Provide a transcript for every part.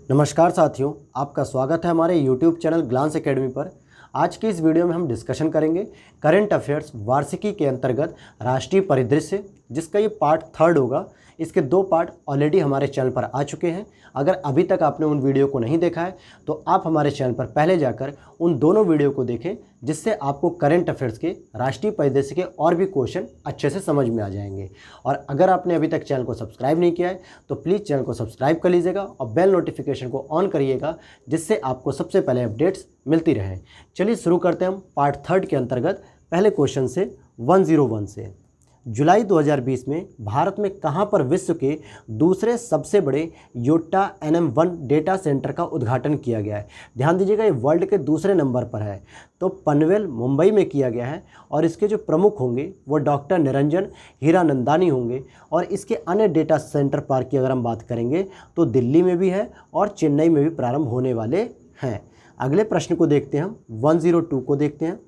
नमस्कार साथियों, आपका स्वागत है हमारे YouTube चैनल ग्लांस एकेडमी पर। आज की इस वीडियो में हम डिस्कशन करेंगे करंट अफेयर्स वार्षिकी के अंतर्गत राष्ट्रीय परिदृश्य, जिसका ये पार्ट 3 होगा। इसके 2 पार्ट ऑलरेडी हमारे चैनल पर आ चुके हैं। अगर अभी तक आपने उन वीडियो को नहीं देखा है तो आप हमारे चैनल पर पहले जाकर उन दोनों वीडियो को देखें, जिससे आपको करंट अफेयर्स के राष्ट्रीय परिदृश्य के और भी क्वेश्चन अच्छे से समझ में आ जाएंगे। और अगर आपने अभी तक चैनल को सब्सक्राइब नहीं किया है तो प्लीज़ चैनल को सब्सक्राइब कर लीजिएगा और बेल नोटिफिकेशन को ऑन करिएगा, जिससे आपको सबसे पहले अपडेट्स मिलती रहें। चलिए शुरू करते हैं हम पार्ट 3 के अंतर्गत पहले क्वेश्चन से 101 से। जुलाई 2020 में भारत में कहां पर विश्व के दूसरे सबसे बड़े योट्टा NM1 डेटा सेंटर का उद्घाटन किया गया है? ध्यान दीजिएगा, ये वर्ल्ड के दूसरे नंबर पर है, तो पनवेल मुंबई में किया गया है। और इसके जो प्रमुख होंगे वो डॉक्टर निरंजन हीरानंदानी होंगे। और इसके अन्य डेटा सेंटर पार्क की अगर हम बात करेंगे तो दिल्ली में भी है और चेन्नई में भी प्रारंभ होने वाले हैं। अगले प्रश्न को देखते हैं हम, 102 को देखते हैं।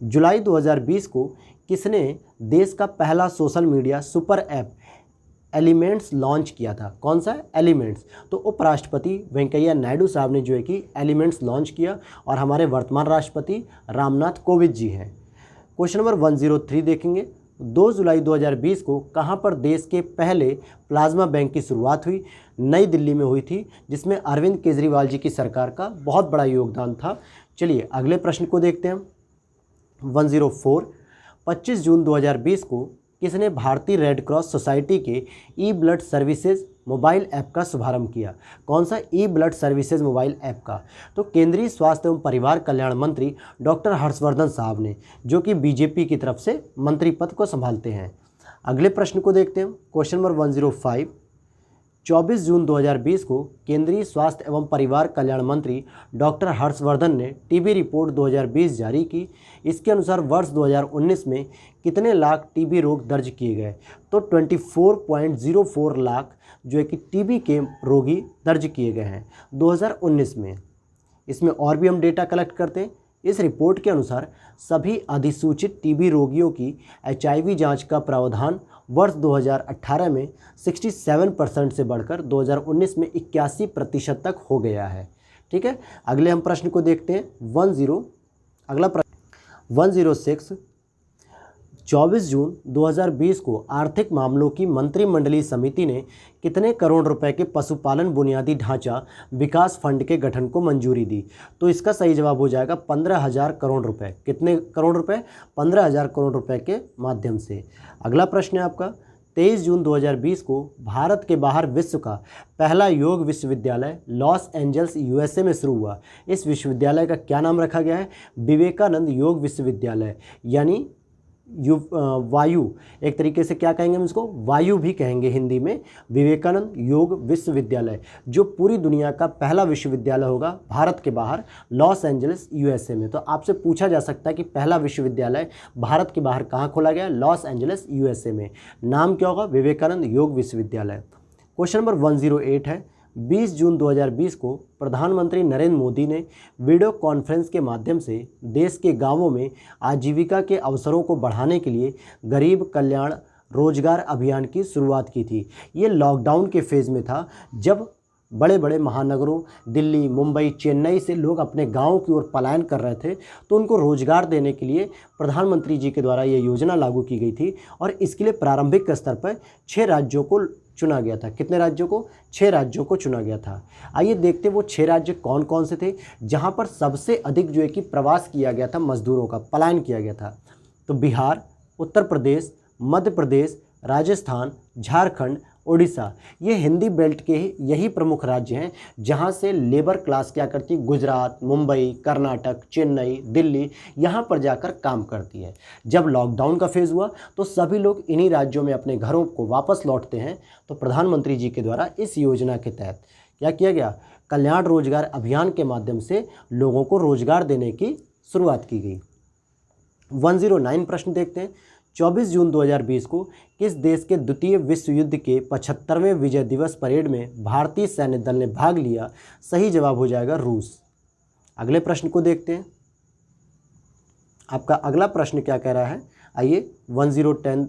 जुलाई 2020 को किसने देश का पहला social media super app elements launch किया था? कौन सा एलिमेंट्स? तो उपराष्ट्रपति वेंकैया नायडू साहब ने जो है कि एलिमेंट्स लॉन्च किया, और हमारे वर्तमान राष्ट्रपति रामनाथ कोविंद जी हैं। क्वेश्चन नंबर 103 देखेंगे। 2 जुलाई 2020 को कहां पर देश के पहले प्लाज्मा बैंक की शुरुआत हुई? नई दिल्ली में हुई थी, जिसमें अरविंद केजरीवाल जी की सरकार का बहुत बड़ा योगदान था। चलिए अगले प्रश्न को देखते हैं। 104, 25 जून 2020 को किसने भारतीय रेड क्रॉस सोसाइटी के ई ब्लड सर्विसेज मोबाइल ऐप का शुभारंभ किया? कौन सा ई ब्लड सर्विसेज मोबाइल ऐप का? तो केंद्रीय स्वास्थ्य एवं परिवार कल्याण मंत्री डॉक्टर हर्षवर्धन साहब ने, जो कि बीजेपी की तरफ से मंत्री पद को संभालते हैं। अगले प्रश्न को देखते हैं। क्वेश्चन नंबर 105, 24 जून 2020 को केंद्रीय स्वास्थ्य एवं परिवार कल्याण मंत्री डॉक्टर हर्षवर्धन ने टीबी रिपोर्ट 2020 जारी की। इसके अनुसार वर्ष 2019 में कितने लाख टीबी रोग दर्ज किए गए? तो 24.04 लाख जो है कि टीबी के रोगी दर्ज किए गए हैं 2019 में। इसमें और भी हम डेटा कलेक्ट करते हैं। इस रिपोर्ट के अनुसार सभी अधिसूचित टीबी रोगियों की HIV जांच का प्रावधान वर्ष 2018 में 67% से बढ़कर 2019 में 81% तक हो गया है। ठीक है, अगले हम प्रश्न को देखते हैं। 106, 24 जून 2020 को आर्थिक मामलों की मंत्रिमंडलीय समिति ने कितने करोड़ रुपए के पशुपालन बुनियादी ढांचा विकास फंड के गठन को मंजूरी दी? तो इसका सही जवाब हो जाएगा 15,000 करोड़ रुपए। कितने करोड़ रुपए? 15,000 करोड़ रुपए के माध्यम से। अगला प्रश्न है आपका, 23 जून 2020 को भारत के बाहर विश्व का पहला योग विश्वविद्यालय लॉस एंजल्स USA में शुरू हुआ। इस विश्वविद्यालय का क्या नाम रखा गया है? विवेकानंद योग विश्वविद्यालय, यानी वायु, एक तरीके से क्या कहेंगे हम इसको? वायु भी कहेंगे हिंदी में। विवेकानंद योग विश्वविद्यालय जो पूरी दुनिया का पहला विश्वविद्यालय होगा भारत के बाहर, लॉस एंजल्स USA में। तो आपसे पूछा जा सकता है कि पहला विश्वविद्यालय भारत के बाहर कहाँ खोला गया? लॉस एंजल्स USA में। नाम क्या होगा? विवेकानंद योग विश्वविद्यालय। क्वेश्चन नंबर 108 है, 20 जून 2020 को प्रधानमंत्री नरेंद्र मोदी ने वीडियो कॉन्फ्रेंस के माध्यम से देश के गांवों में आजीविका के अवसरों को बढ़ाने के लिए गरीब कल्याण रोजगार अभियान की शुरुआत की थी। ये लॉकडाउन के फेज़ में था, जब बड़े बड़े महानगरों दिल्ली, मुंबई, चेन्नई से लोग अपने गांव की ओर पलायन कर रहे थे, तो उनको रोजगार देने के लिए प्रधानमंत्री जी के द्वारा ये योजना लागू की गई थी। और इसके लिए प्रारंभिक स्तर पर 6 राज्यों को चुना गया था। कितने राज्यों को? 6 राज्यों को चुना गया था। आइए देखते वो 6 राज्य कौन कौन से थे जहां पर सबसे अधिक जो है कि प्रवास किया गया था, मजदूरों का पलायन किया गया था। तो बिहार, उत्तर प्रदेश, मध्य प्रदेश, राजस्थान, झारखंड, उड़ीसा, ये हिंदी बेल्ट के यही प्रमुख राज्य हैं जहां से लेबर क्लास क्या करती है? गुजरात, मुंबई, कर्नाटक, चेन्नई, दिल्ली, यहां पर जाकर काम करती है। जब लॉकडाउन का फेज़ हुआ तो सभी लोग इन्हीं राज्यों में अपने घरों को वापस लौटते हैं। तो प्रधानमंत्री जी के द्वारा इस योजना के तहत क्या किया गया? कल्याण रोजगार अभियान के माध्यम से लोगों को रोजगार देने की शुरुआत की गई। 109 प्रश्न देखते हैं। 24 जून 2020 को किस देश के द्वितीय विश्व युद्ध के 75वें विजय दिवस परेड में भारतीय सैन्य दल ने भाग लिया? सही जवाब हो जाएगा रूस। अगले प्रश्न को देखते हैं। आपका अगला प्रश्न क्या कह रहा है? आइए 110,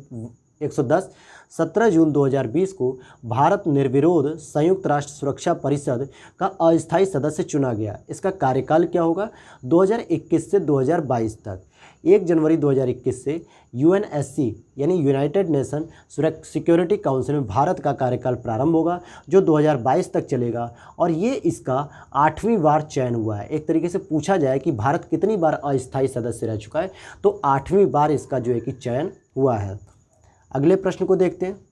110, 17 जून 2020 को भारत निर्विरोध संयुक्त राष्ट्र सुरक्षा परिषद का अस्थायी सदस्य चुना गया। इसका कार्यकाल क्या होगा? 2021 से 2022 तक। 1 जनवरी 2021 से UNSC यानी यूनाइटेड नेशन सिक्योरिटी काउंसिल में भारत का कार्यकाल प्रारंभ होगा, जो 2022 तक चलेगा और ये इसका 8वीं बार चयन हुआ है। एक तरीके से पूछा जाए कि भारत कितनी बार अस्थायी सदस्य रह चुका है, तो 8वीं बार इसका जो है कि चयन हुआ है। अगले प्रश्न को देखते हैं।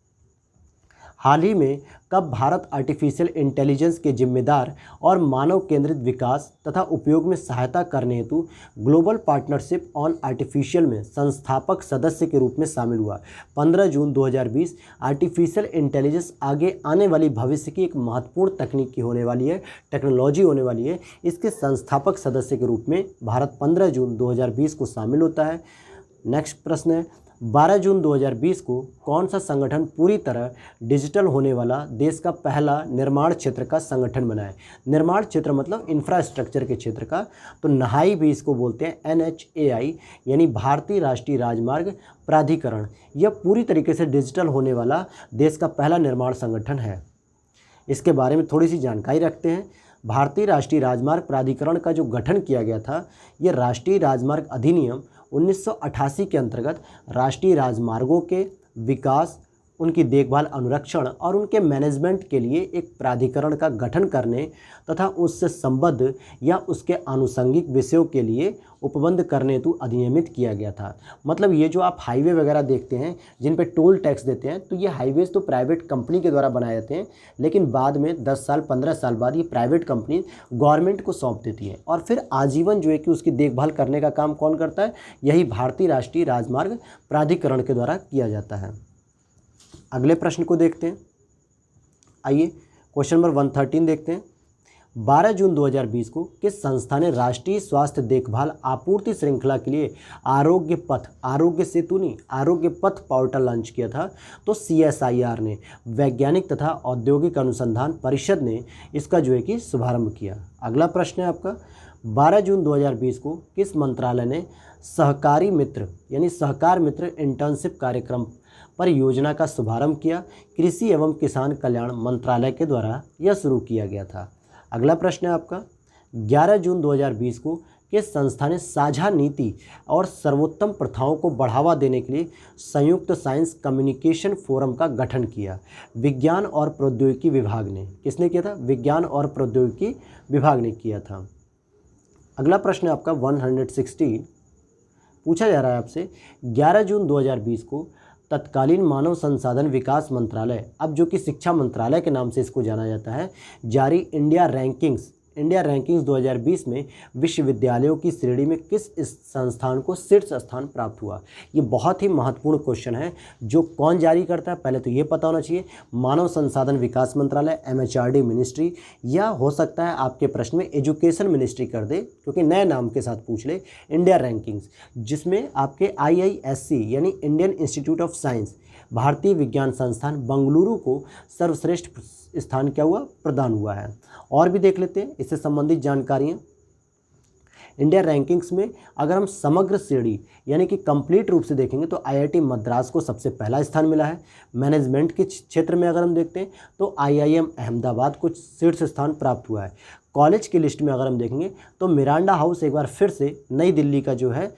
हाल ही में कब भारत आर्टिफिशियल इंटेलिजेंस के जिम्मेदार और मानव केंद्रित विकास तथा उपयोग में सहायता करने हेतु ग्लोबल पार्टनरशिप ऑन आर्टिफिशियल में संस्थापक सदस्य के रूप में शामिल हुआ? 15 जून 2020। आर्टिफिशियल इंटेलिजेंस आगे आने वाली भविष्य की एक महत्वपूर्ण तकनीक होने वाली है, टेक्नोलॉजी होने वाली है। इसके संस्थापक सदस्य के रूप में भारत 15 जून 2020 को शामिल होता है। नेक्स्ट प्रश्न है, 12 जून 2020 को कौन सा संगठन पूरी तरह डिजिटल होने वाला देश का पहला निर्माण क्षेत्र का संगठन बना है? निर्माण क्षेत्र मतलब इंफ्रास्ट्रक्चर के क्षेत्र का, तो नहाई भी इसको बोलते हैं NHAI यानी भारतीय राष्ट्रीय राजमार्ग प्राधिकरण। यह पूरी तरीके से डिजिटल होने वाला देश का पहला निर्माण संगठन है। इसके बारे में थोड़ी सी जानकारी रखते हैं। भारतीय राष्ट्रीय राजमार्ग प्राधिकरण का जो गठन किया गया था, यह राष्ट्रीय राजमार्ग अधिनियम 1988 के अंतर्गत राष्ट्रीय राजमार्गों के विकास, उनकी देखभाल, अनुरक्षण और उनके मैनेजमेंट के लिए एक प्राधिकरण का गठन करने तथा उससे संबद्ध या उसके आनुषंगिक विषयों के लिए उपबंध करने हेतु अधिनियमित किया गया था। मतलब ये जो आप हाईवे वगैरह देखते हैं जिन पे टोल टैक्स देते हैं, तो ये हाईवेज़ तो प्राइवेट कंपनी के द्वारा बनाए जाते हैं, लेकिन बाद में 10 साल 15 साल बाद ये प्राइवेट कंपनी गवर्नमेंट को सौंप देती है और फिर आजीवन जो है कि उसकी देखभाल करने का काम कौन करता है? यही भारतीय राष्ट्रीय राजमार्ग प्राधिकरण के द्वारा किया जाता है। अगले प्रश्न को देखते हैं। आइए क्वेश्चन नंबर 113 देखते हैं। 12 जून 2020 को किस संस्था ने राष्ट्रीय स्वास्थ्य देखभाल आपूर्ति श्रृंखला के लिए आरोग्य पथ, आरोग्य सेतु नहीं, आरोग्य पथ पोर्टल लॉन्च किया था? तो CSIR ने, वैज्ञानिक तथा औद्योगिक अनुसंधान परिषद ने इसका जो है कि शुभारंभ किया। अगला प्रश्न है आपका, 12 जून 2020 को किस मंत्रालय ने सहकारी मित्र यानी सहकार मित्र इंटर्नशिप कार्यक्रम परियोजना का शुभारंभ किया? कृषि एवं किसान कल्याण मंत्रालय के द्वारा यह शुरू किया गया था। अगला प्रश्न है आपका, 11 जून 2020 को किस संस्था ने साझा नीति और सर्वोत्तम प्रथाओं को बढ़ावा देने के लिए संयुक्त साइंस कम्युनिकेशन फोरम का गठन किया? विज्ञान और प्रौद्योगिकी विभाग ने। किसने किया था? विज्ञान और प्रौद्योगिकी विभाग ने किया था। अगला प्रश्न है आपका 116। पूछा जा रहा है आपसे, 11 जून 2020 को तत्कालीन मानव संसाधन विकास मंत्रालय, अब जो कि शिक्षा मंत्रालय के नाम से इसको जाना जाता है, जारी इंडिया रैंकिंग्स 2020 में विश्वविद्यालयों की श्रेणी में किस संस्थान को शीर्ष स्थान प्राप्त हुआ? ये बहुत ही महत्वपूर्ण क्वेश्चन है। जो कौन जारी करता है पहले तो ये पता होना चाहिए। मानव संसाधन विकास मंत्रालय, MHRD मिनिस्ट्री, या हो सकता है आपके प्रश्न में एजुकेशन मिनिस्ट्री कर दे क्योंकि नए नाम के साथ पूछ ले। इंडिया रैंकिंग्स, जिसमें आपके IISc यानी इंडियन इंस्टीट्यूट ऑफ साइंस, भारतीय विज्ञान संस्थान बेंगलुरु को सर्वश्रेष्ठ स्थान क्या हुआ? प्रदान हुआ है। और भी देख लेते हैं इससे संबंधित जानकारियाँ। इंडिया रैंकिंग्स में अगर हम समग्र श्रेणी यानी कि कंप्लीट रूप से देखेंगे तो IIT मद्रास को सबसे पहला स्थान मिला है। मैनेजमेंट के क्षेत्र में अगर हम देखते हैं तो IIM अहमदाबाद को शीर्ष स्थान प्राप्त हुआ है। कॉलेज की लिस्ट में अगर हम देखेंगे तो मिरांडा हाउस एक बार फिर से नई दिल्ली का जो है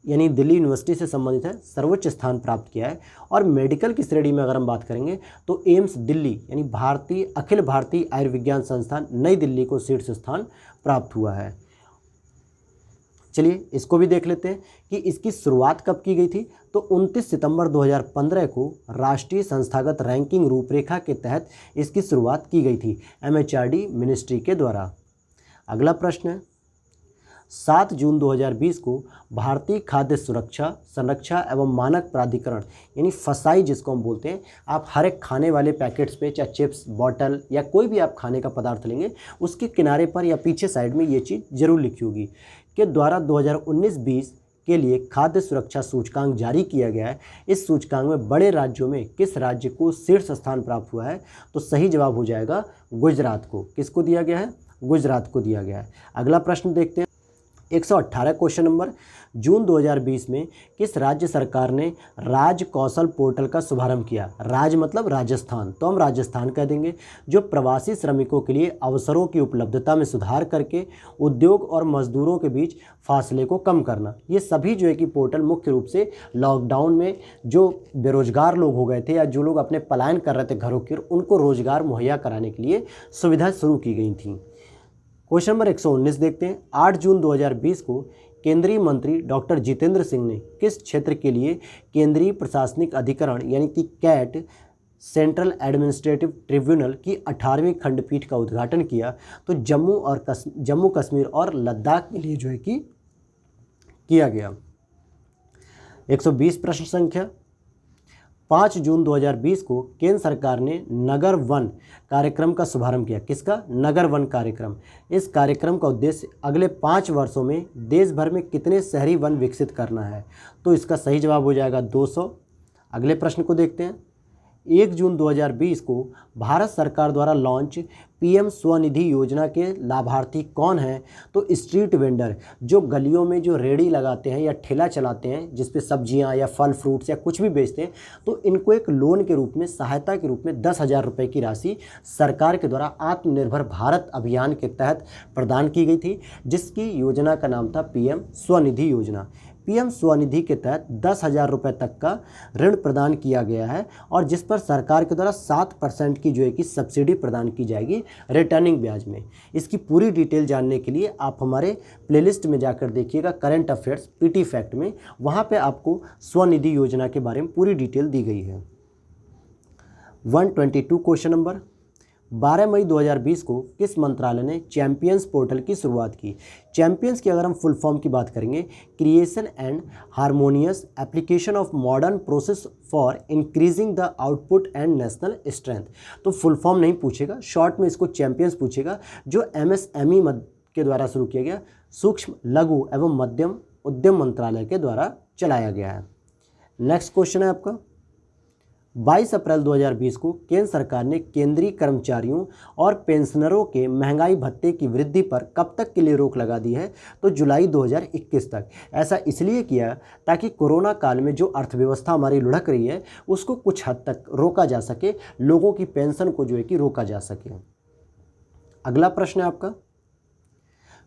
यानी दिल्ली यूनिवर्सिटी से संबंधित है, सर्वोच्च स्थान प्राप्त किया है। और मेडिकल की श्रेणी में अगर हम बात करेंगे तो एम्स दिल्ली यानी अखिल भारतीय आयुर्विज्ञान संस्थान नई दिल्ली को शीर्ष स्थान प्राप्त हुआ है। चलिए इसको भी देख लेते हैं कि इसकी शुरुआत कब की गई थी। तो 29 सितंबर 2015 को राष्ट्रीय संस्थागत रैंकिंग रूपरेखा के तहत इसकी शुरुआत की गई थी MHRD मिनिस्ट्री के द्वारा। अगला प्रश्न है, 7 जून 2020 को भारतीय खाद्य सुरक्षा, संरक्षा एवं मानक प्राधिकरण यानी फसाई जिसको हम बोलते हैं, आप हर एक खाने वाले पैकेट्स पे चाहे चिप्स, बॉटल या कोई भी आप खाने का पदार्थ लेंगे उसके किनारे पर या पीछे साइड में ये चीज़ जरूर लिखी होगी के द्वारा 2019-20 के लिए खाद्य सुरक्षा सूचकांक जारी किया गया है। इस सूचकांक में बड़े राज्यों में किस राज्य को शीर्ष स्थान प्राप्त हुआ है? तो सही जवाब हो जाएगा गुजरात को। किसको दिया गया है? गुजरात को दिया गया है। अगला प्रश्न देखते हैं, 118 क्वेश्चन नंबर, जून 2020 में किस राज्य सरकार ने राज कौशल पोर्टल का शुभारंभ किया? राज मतलब राजस्थान, तो हम राजस्थान कह देंगे। जो प्रवासी श्रमिकों के लिए अवसरों की उपलब्धता में सुधार करके उद्योग और मजदूरों के बीच फासले को कम करना, ये सभी जो है कि पोर्टल मुख्य रूप से लॉकडाउन में जो बेरोजगार लोग हो गए थे या जो लोग अपने पलायन कर रहे थे घरों की, उनको रोजगार मुहैया कराने के लिए सुविधा शुरू की गई थी। क्वेश्चन नंबर 119 देखते हैं। 8 जून 2020 को केंद्रीय मंत्री डॉक्टर जितेंद्र सिंह ने किस क्षेत्र के लिए केंद्रीय प्रशासनिक अधिकरण यानी कि कैट सेंट्रल एडमिनिस्ट्रेटिव ट्रिब्यूनल की 18वीं खंडपीठ का उद्घाटन किया? तो जम्मू कश्मीर और लद्दाख के लिए जो है कि किया गया। 120 प्रश्न संख्या। 5 जून 2020 को केंद्र सरकार ने नगर वन कार्यक्रम का शुभारंभ किया। किसका? नगर वन कार्यक्रम। इस कार्यक्रम का उद्देश्य अगले 5 वर्षों में देश भर में कितने शहरी वन विकसित करना है? तो इसका सही जवाब हो जाएगा 200। अगले प्रश्न को देखते हैं। 1 जून 2020 को भारत सरकार द्वारा लॉन्च पीएम स्वनिधि योजना के लाभार्थी कौन हैं? तो स्ट्रीट वेंडर, जो गलियों में जो रेड़ी लगाते हैं या ठेला चलाते हैं जिस पे सब्जियां या फल फ्रूट्स या कुछ भी बेचते हैं, तो इनको एक लोन के रूप में, सहायता के रूप में 10,000 रुपये की राशि सरकार के द्वारा आत्मनिर्भर भारत अभियान के तहत प्रदान की गई थी, जिसकी योजना का नाम था पीएम स्वनिधि योजना। पीएम स्वनिधि के तहत 10,000 रुपये तक का ऋण प्रदान किया गया है और जिस पर सरकार के द्वारा 7% की जो है कि सब्सिडी प्रदान की जाएगी रिटर्निंग ब्याज में। इसकी पूरी डिटेल जानने के लिए आप हमारे प्लेलिस्ट में जाकर देखिएगा, करंट अफेयर्स पीटी फैक्ट में, वहाँ पे आपको स्वनिधि योजना के बारे में पूरी डिटेल दी गई है। 122 क्वेश्चन नंबर। 12 मई 2020 को किस मंत्रालय ने चैंपियंस पोर्टल की शुरुआत की? चैंपियंस की अगर हम फुल फॉर्म की बात करेंगे, creation and harmonious application of modern process for increasing the output and national strength. तो फुल फॉर्म नहीं पूछेगा, शॉर्ट में इसको चैंपियंस पूछेगा, जो एमएसएमई के द्वारा शुरू किया गया, सूक्ष्म लघु एवं मध्यम उद्यम मंत्रालय के द्वारा चलाया गया है। नेक्स्ट क्वेश्चन है आपका। 22 अप्रैल 2020 को केंद्र सरकार ने केंद्रीय कर्मचारियों और पेंशनरों के महंगाई भत्ते की वृद्धि पर कब तक के लिए रोक लगा दी है? तो जुलाई 2021 तक। ऐसा इसलिए किया ताकि कोरोना काल में जो अर्थव्यवस्था हमारी लुढ़क रही है उसको कुछ हद तक रोका जा सके, लोगों की पेंशन को जो है कि रोका जा सके। अगला प्रश्न है आपका।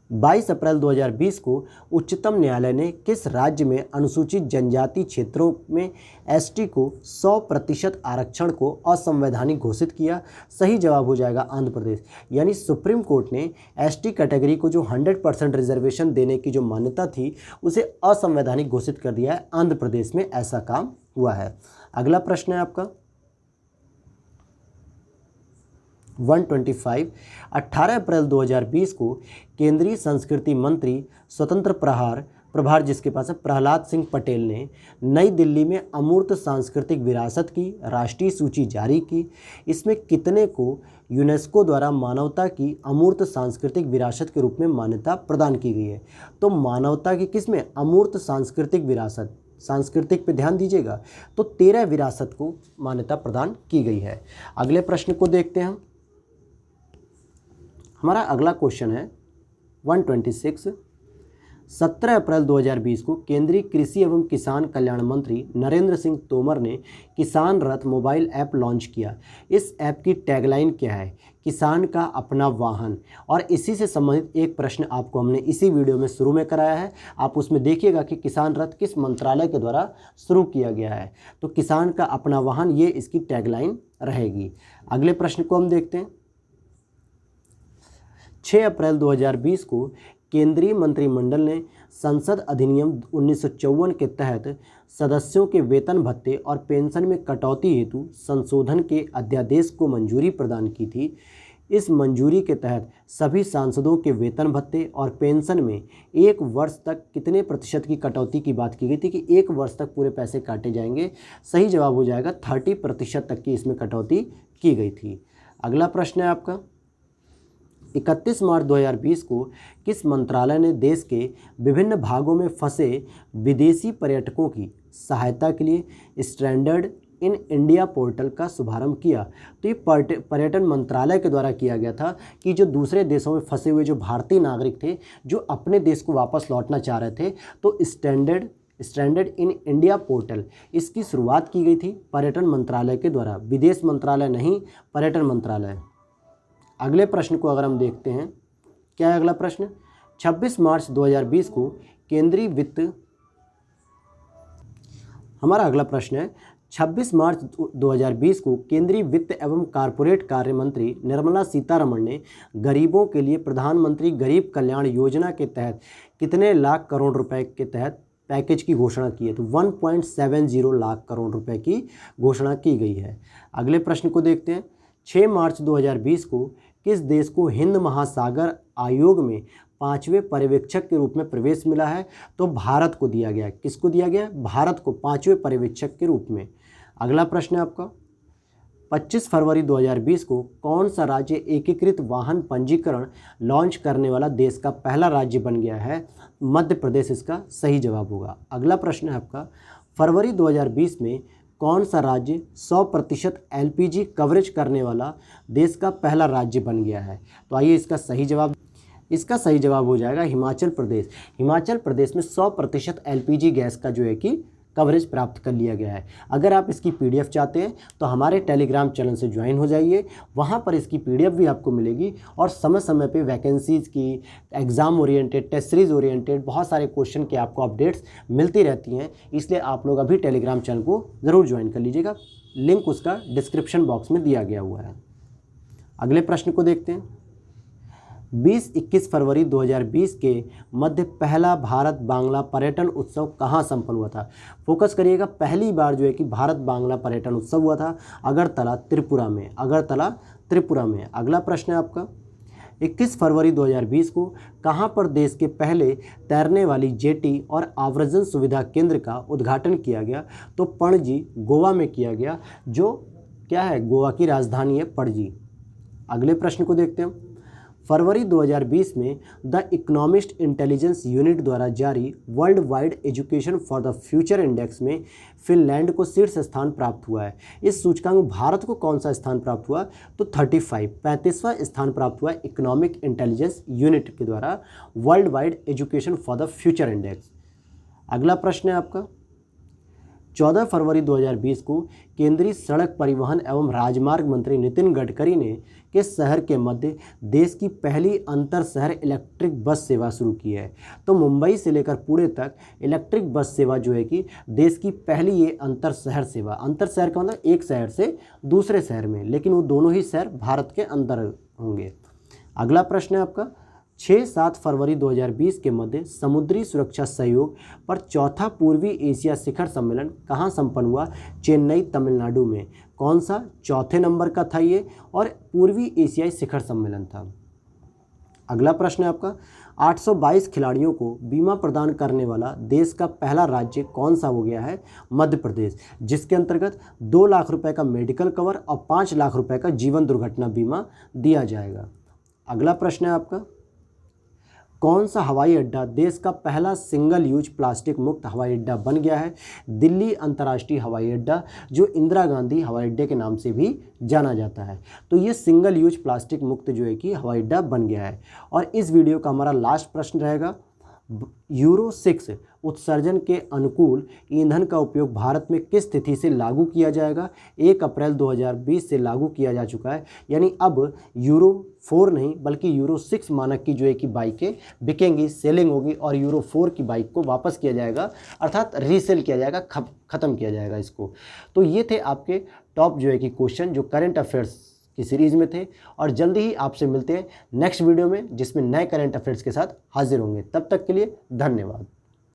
22 अप्रैल 2020 को उच्चतम न्यायालय ने किस राज्य में अनुसूचित जनजाति क्षेत्रों में एसटी को 100% आरक्षण को असंवैधानिक घोषित किया? सही जवाब हो जाएगा आंध्र प्रदेश। यानी सुप्रीम कोर्ट ने एसटी कैटेगरी को जो 100% रिजर्वेशन देने की जो मान्यता थी उसे असंवैधानिक घोषित कर दिया है। आंध्र प्रदेश में ऐसा काम हुआ है। अगला प्रश्न है आपका 125। 18 अप्रैल 2020 को केंद्रीय संस्कृति मंत्री स्वतंत्र प्रभार जिसके पास है प्रहलाद सिंह पटेल ने नई दिल्ली में अमूर्त सांस्कृतिक विरासत की राष्ट्रीय सूची जारी की। इसमें कितने को यूनेस्को द्वारा मानवता की अमूर्त सांस्कृतिक विरासत के रूप में मान्यता प्रदान की गई है? तो मानवता की किसमें? अमूर्त सांस्कृतिक विरासत, सांस्कृतिक पे ध्यान दीजिएगा। तो 13 विरासत को मान्यता प्रदान की गई है। अगले प्रश्न को देखते हैं हम। हमारा अगला क्वेश्चन है 126। 17 अप्रैल 2020 को केंद्रीय कृषि एवं किसान कल्याण मंत्री नरेंद्र सिंह तोमर ने किसान रथ मोबाइल ऐप लॉन्च किया। इस ऐप की टैगलाइन क्या है? किसान का अपना वाहन। और इसी से संबंधित एक प्रश्न आपको हमने इसी वीडियो में शुरू में कराया है, आप उसमें देखिएगा कि किसान रथ किस मंत्रालय के द्वारा शुरू किया गया है। तो किसान का अपना वाहन, ये इसकी टैगलाइन रहेगी। अगले प्रश्न को हम देखते हैं। 6 अप्रैल 2020 को केंद्रीय मंत्रिमंडल ने संसद अधिनियम 1954 के तहत सदस्यों के वेतन भत्ते और पेंशन में कटौती हेतु संशोधन के अध्यादेश को मंजूरी प्रदान की थी। इस मंजूरी के तहत सभी सांसदों के वेतन भत्ते और पेंशन में 1 वर्ष तक कितने प्रतिशत की कटौती की बात की गई थी कि 1 वर्ष तक पूरे पैसे काटे जाएंगे? सही जवाब हो जाएगा 30% तक की इसमें कटौती की गई थी। अगला प्रश्न है आपका 31 मार्च 2020 को किस मंत्रालय ने देश के विभिन्न भागों में फंसे विदेशी पर्यटकों की सहायता के लिए स्ट्रैंडेड इन इंडिया पोर्टल का शुभारंभ किया। तो ये पर्यटन मंत्रालय के द्वारा किया गया था कि जो दूसरे देशों में फंसे हुए जो भारतीय नागरिक थे जो अपने देश को वापस लौटना चाह रहे थे, तो स्टैंडर्ड इन इंडिया पोर्टल, इसकी शुरुआत की गई थी पर्यटन मंत्रालय के द्वारा, विदेश मंत्रालय नहीं, पर्यटन मंत्रालय। अगले प्रश्न को अगर हम देखते हैं, क्या है अगला प्रश्न? 26 मार्च 2020 को केंद्रीय वित्त, हमारा अगला प्रश्न है 26 मार्च 2020 को केंद्रीय वित्त एवं कारपोरेट कार्य मंत्री निर्मला सीतारमण ने गरीबों के लिए प्रधानमंत्री गरीब कल्याण योजना के तहत कितने लाख करोड़ रुपए के तहत पैकेज की घोषणा की है? तो 1.70 लाख करोड़ रुपए की घोषणा की गई है। अगले प्रश्न को देखते हैं, 6 मार्च 2020 को किस देश को हिंद महासागर आयोग में 5वें पर्यवेक्षक के रूप में प्रवेश मिला है? तो भारत को दिया गया। किसको दिया गया? भारत को 5वें पर्यवेक्षक के रूप में। अगला प्रश्न है आपका, 25 फरवरी 2020 को कौन सा राज्य एकीकृत वाहन पंजीकरण लॉन्च करने वाला देश का पहला राज्य बन गया है? मध्य प्रदेश इसका सही जवाब होगा। अगला प्रश्न है आपका, फरवरी 2020 में कौन सा राज्य 100% LPG कवरेज करने वाला देश का पहला राज्य बन गया है? तो आइए इसका सही जवाब हो जाएगा हिमाचल प्रदेश। हिमाचल प्रदेश में 100% LPG गैस का जो है कि कवरेज प्राप्त कर लिया गया है। अगर आप इसकी PDF चाहते हैं तो हमारे टेलीग्राम चैनल से ज्वाइन हो जाइए, वहाँ पर इसकी PDF भी आपको मिलेगी और समय समय पे वैकेंसीज़ की, exam oriented, test series oriented बहुत सारे क्वेश्चन की आपको अपडेट्स मिलती रहती हैं। इसलिए आप लोग अभी टेलीग्राम चैनल को ज़रूर ज्वाइन कर लीजिएगा, लिंक उसका डिस्क्रिप्शन बॉक्स में दिया गया हुआ है। अगले प्रश्न को देखते हैं, 20-21 फरवरी 2020 के मध्य पहला भारत बांग्ला पर्यटन उत्सव कहाँ संपन्न हुआ था? फोकस करिएगा, पहली बार जो है कि भारत बांग्ला पर्यटन उत्सव हुआ था अगरतला त्रिपुरा में। अगला प्रश्न है आपका, 21 फरवरी 2020 को कहाँ पर देश के पहले तैरने वाली जेटी और आव्रजन सुविधा केंद्र का उद्घाटन किया गया? तो पणजी, गोवा में किया गया, जो क्या है, गोवा की राजधानी है पणजी। अगले प्रश्न को देखते हैं, फरवरी 2020 में द इकोनॉमिस्ट इंटेलिजेंस यूनिट द्वारा जारी world wide education for the future index में फिनलैंड को शीर्ष स्थान प्राप्त हुआ है। इस सूचकांक में भारत को कौन सा स्थान प्राप्त हुआ? तो 35वां स्थान प्राप्त हुआ इकोनॉमिक इंटेलिजेंस यूनिट के द्वारा world wide education for the future index. अगला प्रश्न है आपका, 14 फरवरी 2020 को केंद्रीय सड़क परिवहन एवं राजमार्ग मंत्री नितिन गडकरी ने किस शहर के मध्य देश की पहली अंतर शहर इलेक्ट्रिक बस सेवा शुरू की है? तो मुंबई से लेकर पुणे तक इलेक्ट्रिक बस सेवा जो है कि देश की पहली ये अंतर शहर सेवा, अंतर शहर का मतलब एक शहर से दूसरे शहर में, लेकिन वो दोनों ही शहर भारत के अंदर होंगे। अगला प्रश्न है आपका, 6-7 फरवरी 2020 के मध्य समुद्री सुरक्षा सहयोग पर चौथा पूर्वी एशिया शिखर सम्मेलन कहाँ संपन्न हुआ? चेन्नई, तमिलनाडु में। कौन सा? चौथे नंबर का था ये और पूर्वी एशियाई शिखर सम्मेलन था। अगला प्रश्न है आपका, 822 खिलाड़ियों को बीमा प्रदान करने वाला देश का पहला राज्य कौन सा हो गया है? मध्य प्रदेश, जिसके अंतर्गत 2 लाख रुपए का मेडिकल कवर और 5 लाख रुपए का जीवन दुर्घटना बीमा दिया जाएगा। अगला प्रश्न है आपका, कौन सा हवाई अड्डा देश का पहला सिंगल यूज प्लास्टिक मुक्त हवाई अड्डा बन गया है? दिल्ली अंतर्राष्ट्रीय हवाई अड्डा, जो इंदिरा गांधी हवाई अड्डे के नाम से भी जाना जाता है। तो ये सिंगल यूज प्लास्टिक मुक्त जो है कि हवाई अड्डा बन गया है। और इस वीडियो का हमारा लास्ट प्रश्न रहेगा, यूरो 6 उत्सर्जन के अनुकूल ईंधन का उपयोग भारत में किस तिथि से लागू किया जाएगा? 1 अप्रैल 2020 से लागू किया जा चुका है, यानी अब यूरो 4 नहीं बल्कि यूरो 6 मानक की जो है कि बाइकें बिकेंगी, सेलिंग होगी और यूरो 4 की बाइक को वापस किया जाएगा, अर्थात रीसेल किया जाएगा, ख़त्म किया जाएगा इसको। तो ये थे आपके टॉप जो है कि क्वेश्चन जो करंट अफेयर्स की सीरीज़ में थे, और जल्दी ही आपसे मिलते हैं नेक्स्ट वीडियो में जिसमें नए करंट अफेयर्स के साथ हाजिर होंगे। तब तक के लिए धन्यवाद।